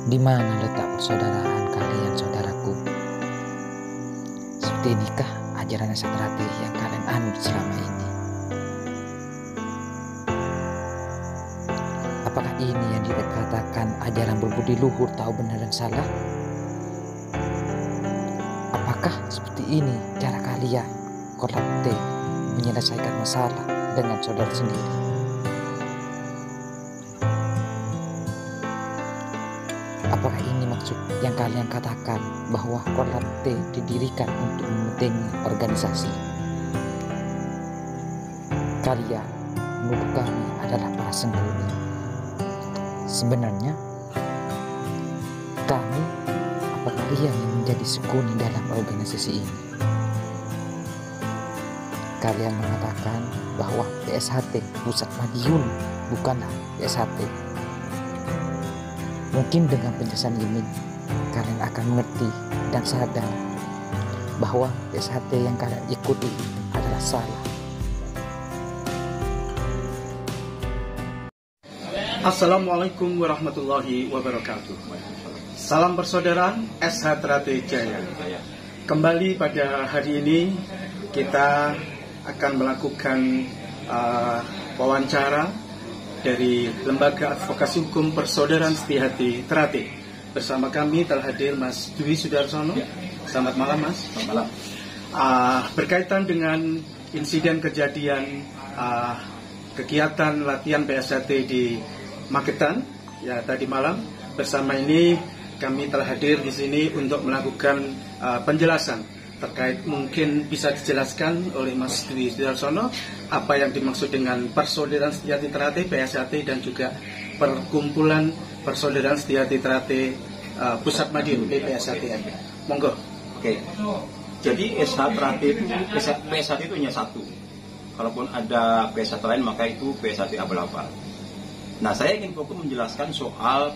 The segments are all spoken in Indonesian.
Di mana letak persaudaraan kalian, saudaraku? Seperti inikah ajaran strategi yang kalian anut selama ini? Apakah ini yang dikatakan ajaran berbudi luhur, tahu benar dan salah? Apakah seperti ini cara kalian kolabte menyelesaikan masalah dengan saudara sendiri? Apakah ini maksud yang kalian katakan bahwa kolabte didirikan untuk mementingi organisasi? Kalian menuduh kami adalah para sembunyi. Sebenarnya kami apa kalian yang menjadi sekuni dalam organisasi ini? Kalian mengatakan bahwa PSHT Pusat Madiun bukanlah PSHT. Mungkin dengan penjelasan ini kalian akan mengerti dan sadar bahwa PSHT yang kalian ikuti adalah salah. Assalamualaikum warahmatullahi wabarakatuh. Salam persaudaraan SH Trate Jaya. Kembali pada hari ini kita akan melakukan wawancara dari Lembaga Advokasi Hukum Persaudaraan Setiahati Trate. Bersama kami telah hadir Mas Dwi Sudarsono. Selamat malam, Mas. Selamat malam. Berkaitan dengan insiden kejadian kegiatan latihan PSHT di Magetan ya tadi malam, bersama ini kami telah hadir di sini untuk melakukan penjelasan terkait, mungkin bisa dijelaskan oleh Mas Dwi Sudarsono apa yang dimaksud dengan Persaudaraan Setiahati Trate PSHT dan juga Perkumpulan Persaudaraan Setiahati Trate Pusat Madiun PSHTM. Monggo. Oke. Jadi SH Trate itu PSHT itu hanya satu. Kalaupun ada PSHT lain maka itu PSHT abal-abal. Nah, saya ingin fokus menjelaskan soal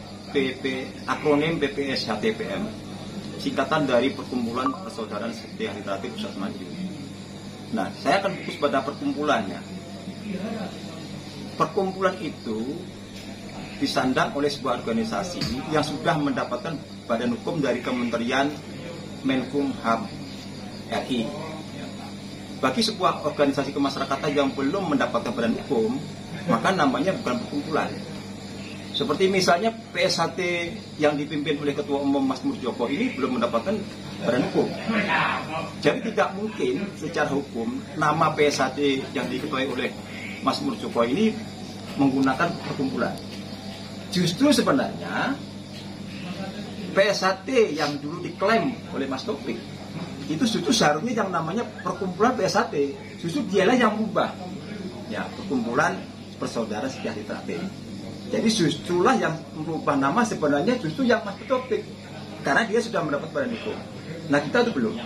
akronim PPSHTPM, singkatan dari Perkumpulan Persaudaraan Setiahati Trate Pusat Madiun. Nah, saya akan fokus pada perkumpulannya. Perkumpulan itu disandang oleh sebuah organisasi yang sudah mendapatkan badan hukum dari Kementerian Menkumham RI. Bagi sebuah organisasi kemasyarakatan yang belum mendapatkan badan hukum, maka namanya bukan perkumpulan. Seperti misalnya PSHT yang dipimpin oleh Ketua Umum Mas Murjoko ini belum mendapatkan badan hukum. Jadi tidak mungkin secara hukum nama PSHT yang diketuai oleh Mas Murjoko ini menggunakan perkumpulan. Justru sebenarnya PSHT yang dulu diklaim oleh Mas Topik itu justru seharusnya yang namanya perkumpulan PSHT. Justru dialah yang mengubah ya perkumpulan Persaudaraan Setiahati Trate. Jadi justrulah yang merubah nama sebenarnya justru yang Mas Topik, karena dia sudah mendapat badan hukum. Nah, kita itu belum.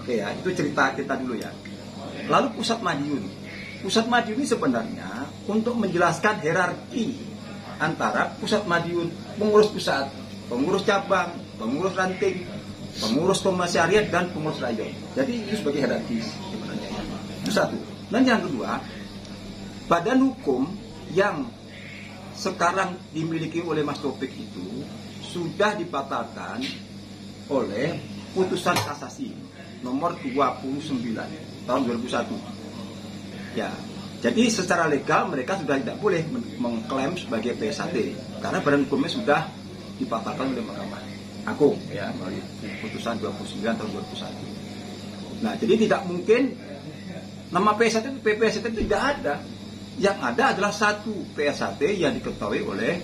Oke ya, itu cerita kita dulu ya. Lalu Pusat Madiun. Pusat Madiun ini sebenarnya untuk menjelaskan hierarki antara Pusat Madiun, pengurus pusat, pengurus cabang, pengurus ranting, pengurus komisariat dan pengurus rayon. Jadi itu sebagai hierarki sebenarnya. Itu satu. Dan yang kedua, badan hukum yang sekarang dimiliki oleh Mas Topik itu sudah dibatalkan oleh putusan kasasi nomor 29 tahun 2001. Ya, jadi secara legal mereka sudah tidak boleh mengklaim sebagai PSHT karena badan hukumnya sudah dibatalkan oleh Mahkamah Agung ya melalui putusan 29 tahun 2001. Nah, jadi tidak mungkin nama PSHT itu tidak ada. Yang ada adalah satu PSHT yang diketahui oleh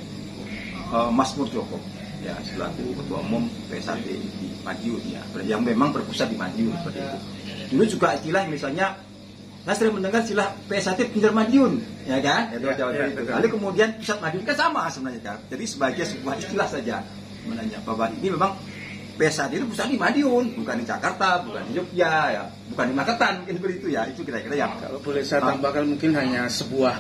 Mas Murjoko ya selaku Ketua Umum PSHT di Madiun ya, yang memang berpusat di Madiun seperti itu. Dulu juga istilah misalnya saya sering mendengar istilah PSHT Pinjar Madiun ya kan? Lalu kemudian Pusat Madiun kan sama sebenarnya kan. Jadi sebagai sebuah istilah saja sebenarnya bahwa ini memang PSHT itu pusat di Madiun, bukan di Jakarta, bukan di Jogja, ya, bukan di Magetan, mungkin seperti itu ya. Itu kira-kira yang kalau boleh saya tambahkan mungkin hanya sebuah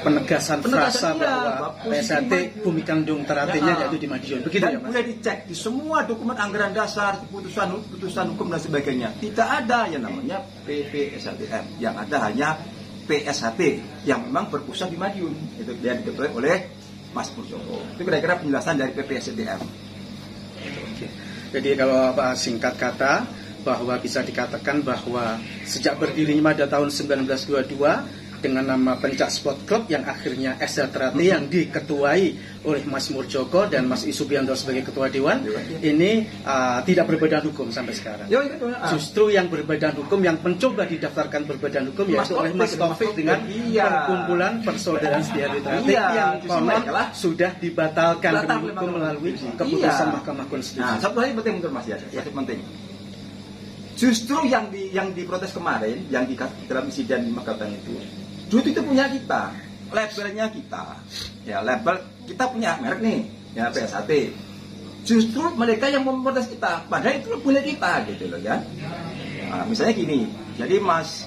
penegasan frasa bahwa PSHT Bumi Kandung Trate-nya yaitu di Madiun. Begitu dan ya, Mas? Boleh dicek di semua dokumen anggaran dasar, putusan hukum dan sebagainya. Tidak ada yang namanya PPSHTM. Yang ada hanya PSHT yang memang berpusat di Madiun. Itu yang diketuai oleh Mas Murjoko. Itu kira-kira penjelasan dari PPSHTM. Jadi kalau singkat kata bahwa bisa dikatakan bahwa sejak berdirinya pada tahun 1922 dengan nama Pencak Sport Club yang akhirnya SHTRAT yang diketuai oleh Mas Murjoko dan Mas Isubianto sebagai ketua dewan, ini tidak berbadan hukum sampai sekarang. Justru yang berbadan hukum, yang mencoba didaftarkan berbadan hukum yaitu oleh Mas Taufik dengan Perkumpulan Persaudaraan Setiabudi Teratik yang konon sudah dibatalkan demi hukum melalui keputusan Mahkamah Konstitusi. Nah, satu hal yang penting menurut Mas ya, satu penting. Justru yang diprotes kemarin, yang di dalam insiden di Magetan itu punya kita, labelnya kita, ya label kita punya merek nih, ya PSHT. Justru mereka yang memprotes kita, padahal itu punya kita, gitu loh ya. Nah, misalnya gini, jadi Mas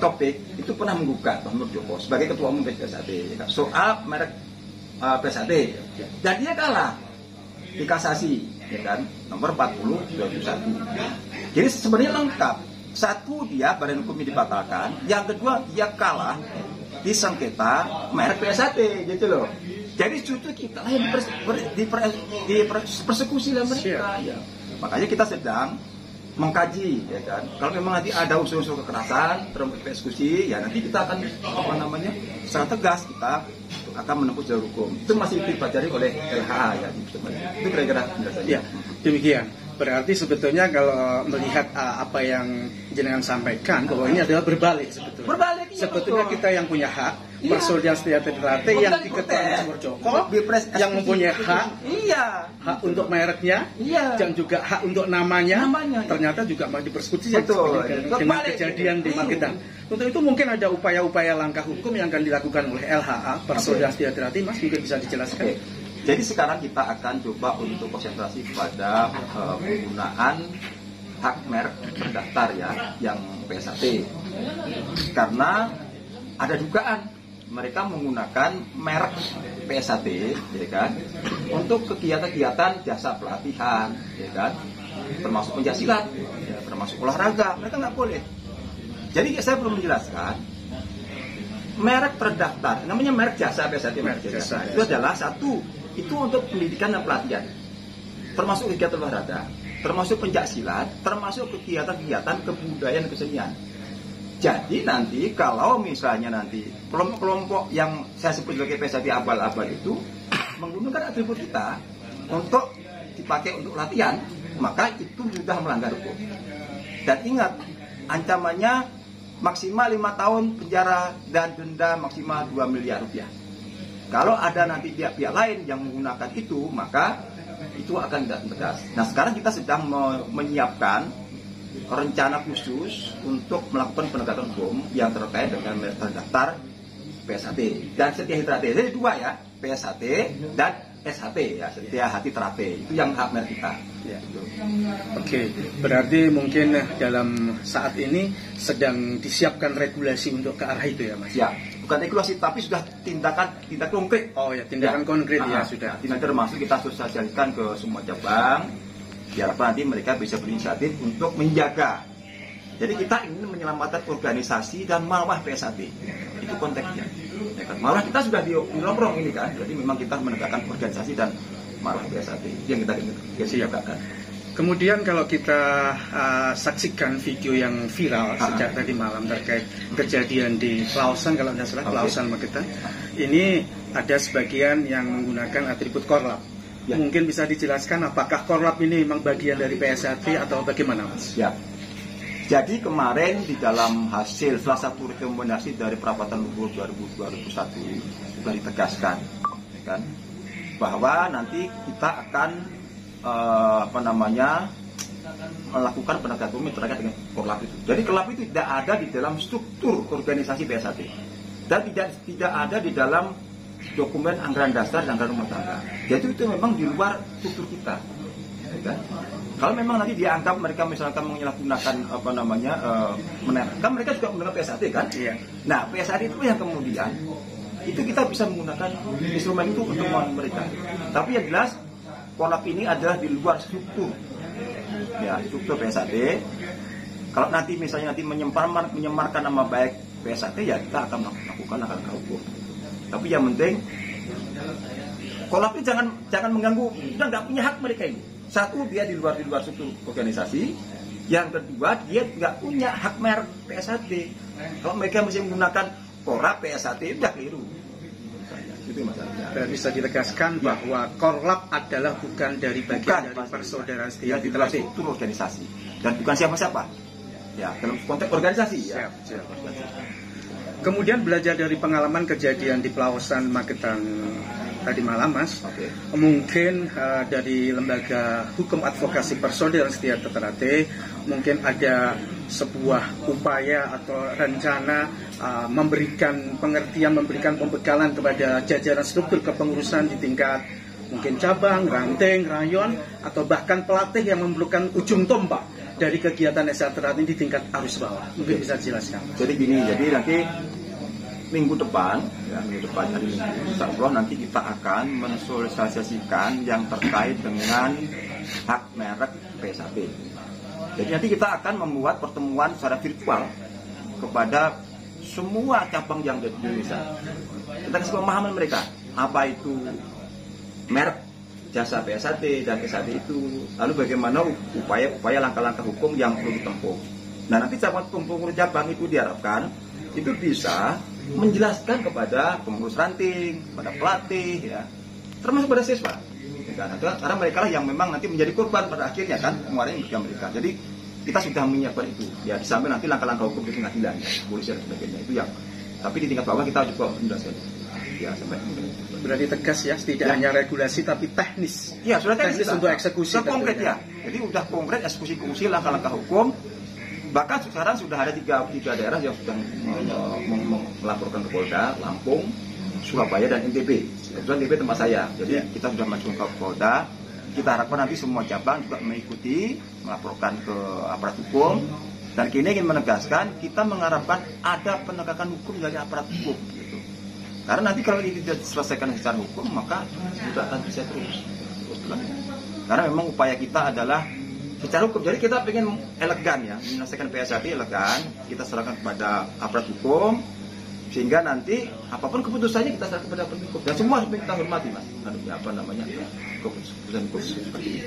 Topik itu pernah menggugat Mas Murjoko sebagai ketua umum PSHT soal merek PSHT, dan dia kalah di kasasi, ya kan, nomor 40/2021. Jadi sebenarnya lengkap. Satu, dia badan hukumnya dibatalkan. Yang kedua, dia kalah di sengketa merek PSHT, gitu loh. Jadi justru kita yang dipersekusi oleh mereka. Ya. Makanya kita sedang mengkaji, ya kan. Kalau memang nanti ada unsur-unsur kekerasan, persekusi, ya nanti kita akan secara tegas kita akan menempuh jalur hukum. Itu masih dipelajari oleh LHA, ya. Itu kira-kira penjelasannya. Ya, demikian. Berarti sebetulnya kalau melihat apa yang jenengan sampaikan bahwa ini adalah berbalik sebetulnya. Berbalik, iya, sebetulnya betul. Kita yang punya hak, Iya. Persaudaraan Setiabudi Teratik yang diketuai Mas Murjoko, yang mempunyai hak, hak untuk mereknya, dan juga hak untuk namanya. Ternyata juga mau dipersekusi dengan kejadian di Magetan. Untuk itu mungkin ada upaya-upaya langkah hukum yang akan dilakukan oleh LHA, Persaudaraan Setiabudi Teratik, Mas mungkin bisa dijelaskan. Jadi sekarang kita akan coba untuk konsentrasi pada penggunaan hak merek terdaftar ya, yang PSHT. Karena ada dugaan mereka menggunakan merek PSHT, ya kan, untuk kegiatan-kegiatan jasa pelatihan, ya kan, termasuk pencaksilat, ya, termasuk olahraga. Mereka nggak boleh. Jadi saya perlu menjelaskan, merek terdaftar, namanya merek jasa PSHT, merek jasa itu adalah satu, itu untuk pendidikan dan pelatihan, termasuk kegiatan olahraga, termasuk pencaksilat, termasuk kegiatan-kegiatan kebudayaan dan kesenian. Jadi nanti kalau misalnya nanti kelompok-kelompok yang saya sebut sebagai PSHT abal-abal itu menggunakan atribut kita untuk dipakai untuk latihan, maka itu sudah melanggar hukum. Dan ingat, ancamannya maksimal 5 tahun penjara dan denda maksimal 2 miliar rupiah. Kalau ada nanti pihak-pihak lain yang menggunakan itu, maka itu akan tidak tegas. Nah, sekarang kita sedang menyiapkan rencana khusus untuk melakukan penegakan hukum yang terkait dengan merek terdaftar PSHT dan Setiabudi. Jadi dua ya, PSHT dan SHT ya, Setiabudi Teratik. Itu yang hak merek kita. Ya. Oke, berarti mungkin dalam saat ini sedang disiapkan regulasi untuk ke arah itu ya, Mas? Ya, bukan regulasi tapi sudah tindak konkret. Oh ya, tindakan konkret ya sudah. Tindakan termasuk kita sosialisasikan ke semua cabang. Diharapkan nanti mereka bisa berinisiatif untuk menjaga. Jadi kita ingin menyelamatkan organisasi dan marwah PSHT. Itu konteksnya. Ya kan? Marwah kita sudah di lorong ini kan. Jadi memang kita menegakkan organisasi dan marwah PSHT. Itu yang kita ingin siapkan. Kemudian kalau kita saksikan video yang viral sejak tadi malam terkait kejadian di Klausan, kalau tidak salah Klausan Magetan, ini ada sebagian yang menggunakan atribut korlap. Ya. Mungkin bisa dijelaskan apakah korlap ini memang bagian dari PSHT atau bagaimana, Mas? Ya. Jadi kemarin di dalam hasil salah satu rekomendasi dari Perapatan Luhur 2021 juga ditegaskan, ya kan, bahwa nanti kita akan melakukan penegakan hukum terkait dengan korlap itu. Jadi korlap itu tidak ada di dalam struktur organisasi PSHT dan tidak ada di dalam dokumen anggaran dasar dan anggaran rumah tangga. Jadi itu memang di luar struktur kita. Ya kan? Kalau memang nanti dianggap mereka misalkan menyalahgunakan kan mereka juga menggunakan PSHT kan? Iya. Nah, PSHT itu yang kemudian itu kita bisa menggunakan instrumen itu untuk mereka. Tapi yang jelas korlap ini adalah di luar struktur. Ya, struktur PSHT. Kalau nanti misalnya menyemarkan nama baik PSHT, ya kita akan melakukan langkah hukum. Tapi yang penting korlap ini jangan mengganggu, kita nggak punya hak mereka ini. Satu, dia di luar struktur organisasi. Yang kedua, dia nggak punya hak merek PSHT. Kalau mereka masih menggunakan Korlap PSHT, udah keliru. Itu masalahnya. Dan bisa ditegaskan bahwa Korlap adalah bukan dari bagian dari persaudaraan Setia-Hati Teratai, struktur organisasi dan bukan siapa-siapa. Ya, dalam konteks organisasi. Ya. Siap. Kemudian belajar dari pengalaman kejadian di Pelausan Magetan tadi malam, Mas. Oke. Mungkin dari Lembaga Hukum Advokasi Persaudaraan Setia-Hati Teratai mungkin ada sebuah upaya atau rencana memberikan pengertian, memberikan pembekalan kepada jajaran struktur kepengurusan di tingkat mungkin cabang, ranting, rayon, atau bahkan pelatih yang memerlukan ujung tombak dari kegiatan SH Teratai di tingkat arus bawah. Mungkin bisa dijelaskan. Jadi gini, jadi nanti minggu depan hari Minggu, insya Allah nanti kita akan mensosialisasikan yang terkait dengan hak merek PSHT. Jadi nanti kita akan membuat pertemuan secara virtual kepada semua cabang yang ada di Indonesia. Kita kasih pemahaman mereka apa itu merek jasa PSHT dan PSHT itu, lalu bagaimana upaya langkah-langkah hukum yang perlu ditempuh. Nah, nanti pengurus cabang itu diharapkan itu bisa menjelaskan kepada pengurus ranting, kepada pelatih, ya, termasuk pada siswa. Karena mereka lah yang memang nanti menjadi korban pada akhirnya kan, kemarin juga mereka. Jadi kita sudah menyiapkan itu, ya, sampai nanti langkah-langkah hukum di pengadilan, ya, polisi dan sebagainya itu yang. Tapi di tingkat bawah kita juga menjelaskan. Ya, sampai berarti tegas ya, tidak hanya regulasi tapi teknis. Ya, sudah teknis untuk eksekusi. Sudah konkret ya. Jadi udah konkret eksekusi langkah-langkah hukum. Bahkan sekarang sudah ada tiga daerah yang sudah melaporkan ke Polda, Lampung, Surabaya dan NTB. Kebetulan NTB tempat saya. Jadi kita sudah masuk ke Polda. Kita harapkan nanti semua cabang juga mengikuti, melaporkan ke aparat hukum. Dan kini ingin menegaskan, kita mengharapkan ada penegakan hukum dari aparat hukum. Gitu. Karena nanti kalau ini tidak diselesaikan secara hukum, maka tidak akan bisa terus. Karena memang upaya kita adalah secara hukum. Jadi kita ingin elegan ya, menyelesaikan PSHT elegan, kita serahkan kepada aparat hukum, sehingga nanti apapun keputusannya kita serahkan kepada aparat hukum. Dan semua kita hormati, Mas. Keputusan hukum seperti ini.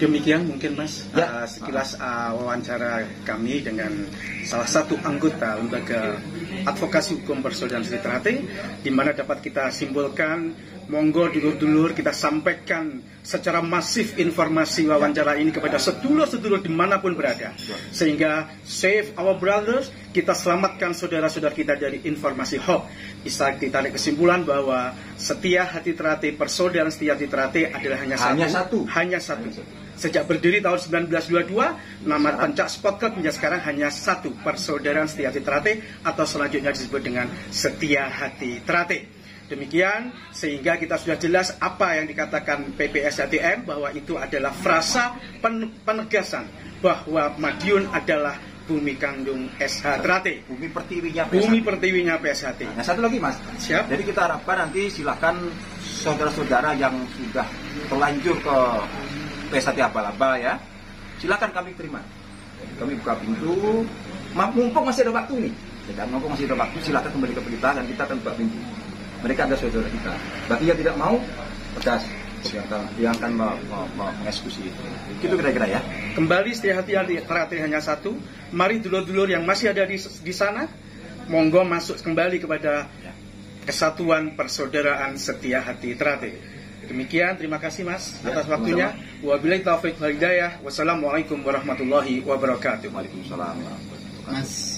Demikian mungkin, Mas, sekilas wawancara kami dengan salah satu anggota Lembaga Advokasi Hukum Persaudaraan Setia-Hati Teratai, di mana dapat kita simpulkan, monggo dulur-dulur kita sampaikan secara masif informasi wawancara ini kepada sedulur-sedulur dimanapun berada, sehingga save our brothers, kita selamatkan saudara-saudara kita dari informasi hoax. Bisa ditarik kesimpulan bahwa Setia-Hati Teratai, Persaudaraan Setia-Hati Teratai adalah hanya satu. Sejak berdiri tahun 1922, nama Pencak Sport Club hingga sekarang hanya satu, Persaudaraan Setia-Hati Teratai, atau selanjutnya disebut dengan Setia-Hati Teratai. Demikian, sehingga kita sudah jelas apa yang dikatakan PPSHTM, bahwa itu adalah frasa penegasan bahwa Madiun adalah bumi kandung SH Teratai, bumi pertiwinya PSHT. Nah, satu lagi, Mas. Siap. Jadi kita harapkan nanti silakan saudara-saudara yang sudah terlanjur ke PSHT abal-abal ya, silakan kami terima. Jadi kami buka pintu, mumpung masih ada waktu nih. Mumpung masih ada waktu, silakan kembali ke berita dan kita akan buka pintu. Mereka ada saudara kita. Bagi yang tidak mau, tegas. Yang akan mengeksekusi itu. Itu kira-kira ya. Kembali Setia-Hati Teratai hanya satu. Mari dulur-dulur yang masih ada di sana, monggo masuk kembali kepada Kesatuan Persaudaraan Setia-Hati Teratai. Demikian, terima kasih, Mas, atas waktunya. Wabillahi taufiq wal hidayah. Wassalamualaikum warahmatullahi wabarakatuh. Waalaikumsalam warahmatullahi wabarakatuh. Mas